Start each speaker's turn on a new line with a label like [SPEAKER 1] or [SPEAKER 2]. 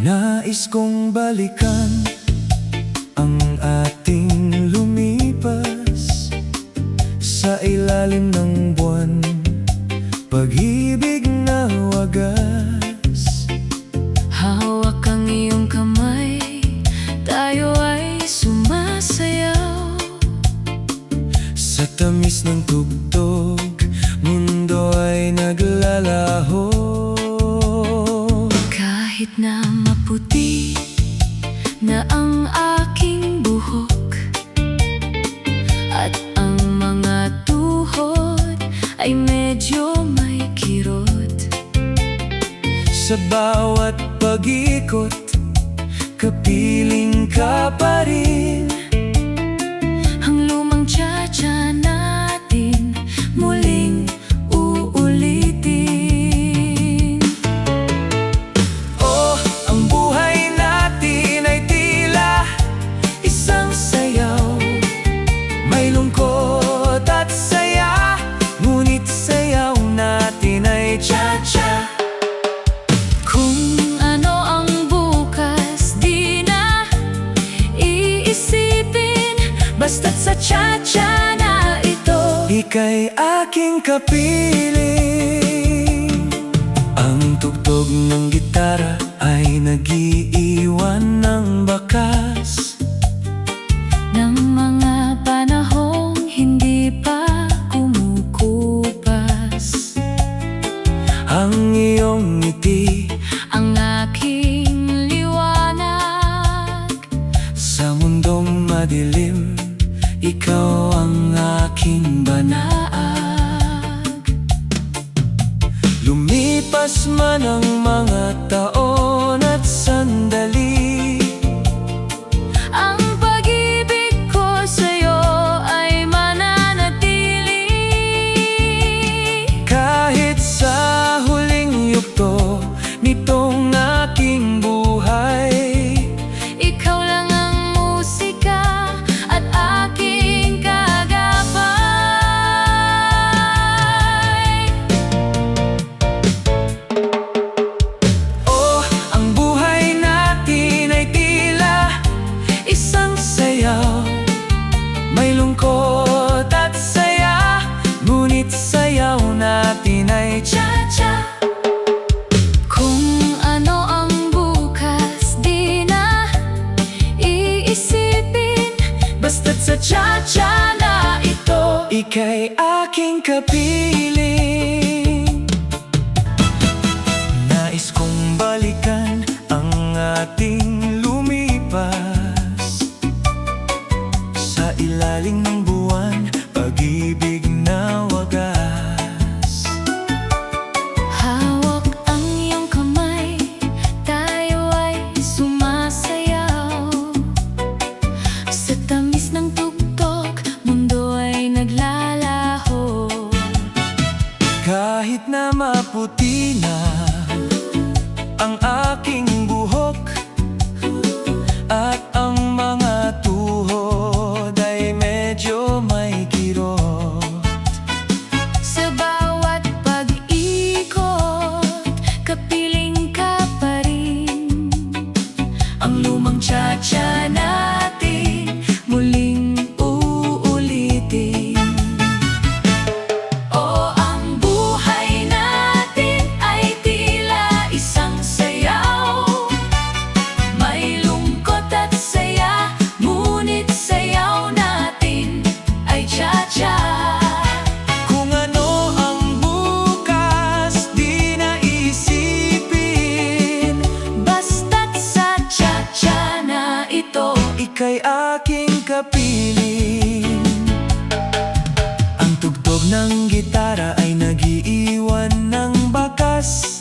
[SPEAKER 1] Nais kong balikan ang ating lumipas sa ilalim ng buwan, pag-ibig na wagas.
[SPEAKER 2] Hawak ang iyong kamay, tayo ay sumasayaw.
[SPEAKER 1] Sa tamis ng tugtog, mundo ay naglalaho.
[SPEAKER 2] Kahit na maputi na ang aking buhok at ang mga tuhod ay medyo may kirot,
[SPEAKER 1] Sa bawat pag-ikot, kapiling ka pa rin.
[SPEAKER 2] ang lumang tsa-tsa natin muling uulitin.
[SPEAKER 1] Oh, ang buhay natin ay tila isang sayaw. May lungkot at saya, ngunit sayaw natin ay cha-cha.
[SPEAKER 2] Kung ano ang bukas, di na iisipin, basta't sa tsa-tsa na ito.
[SPEAKER 1] Ika'y aking kapiling. Ang tugtog ng gitara ay nag-iiwan ng bakas
[SPEAKER 2] Ng mga panahong hindi pa kumukupas.
[SPEAKER 1] ang iyong ngiti
[SPEAKER 2] Ang aking liwanag,
[SPEAKER 1] sa mundong madilim. Ikaw ang aking banaag. Lumipas man ang mga taon at sandali,
[SPEAKER 2] ang pag-ibig ko sa'yo ay mananatili.
[SPEAKER 1] kahit sa huling yugto nitong aking buhay.
[SPEAKER 2] Ikaw lang ang musika at aking kagabay.
[SPEAKER 1] Oh, ang buhay natin ay tila isang sayaw. May lungkot at saya, ngunit sayaw natin ay cha-cha.
[SPEAKER 2] Kung ano ang bukas, di na iisipin,
[SPEAKER 1] Basta't sa cha-cha na ito, ika'y aking kapiling. Nais kong balikan ang ating lumipas sa ilalim ng buwan, pag-ibig na wagas.
[SPEAKER 2] hawak ang iyong kamay, tayo ay sumasayaw. Sa tamis ng tugtog, mundo ay naglalaho.
[SPEAKER 1] Kahit na maputi na ang aking buhok at ang mga tuhod ay medyo may kirot.
[SPEAKER 2] Sa bawat pag-ikot, kapiling ka pa rin.
[SPEAKER 1] Ang lumang cha-cha natin muling uulitin.
[SPEAKER 2] O ang buhay natin ay tila isang sayaw. May lungkot at saya, ngunit sayaw natin ay cha-cha.
[SPEAKER 1] Kung ano ang bukas, di na isipin,
[SPEAKER 2] Basta't sa cha-cha na ito.
[SPEAKER 1] ika'y aking kapiling. Ang tugtog ng gitara ay nag-iiwan ng bakas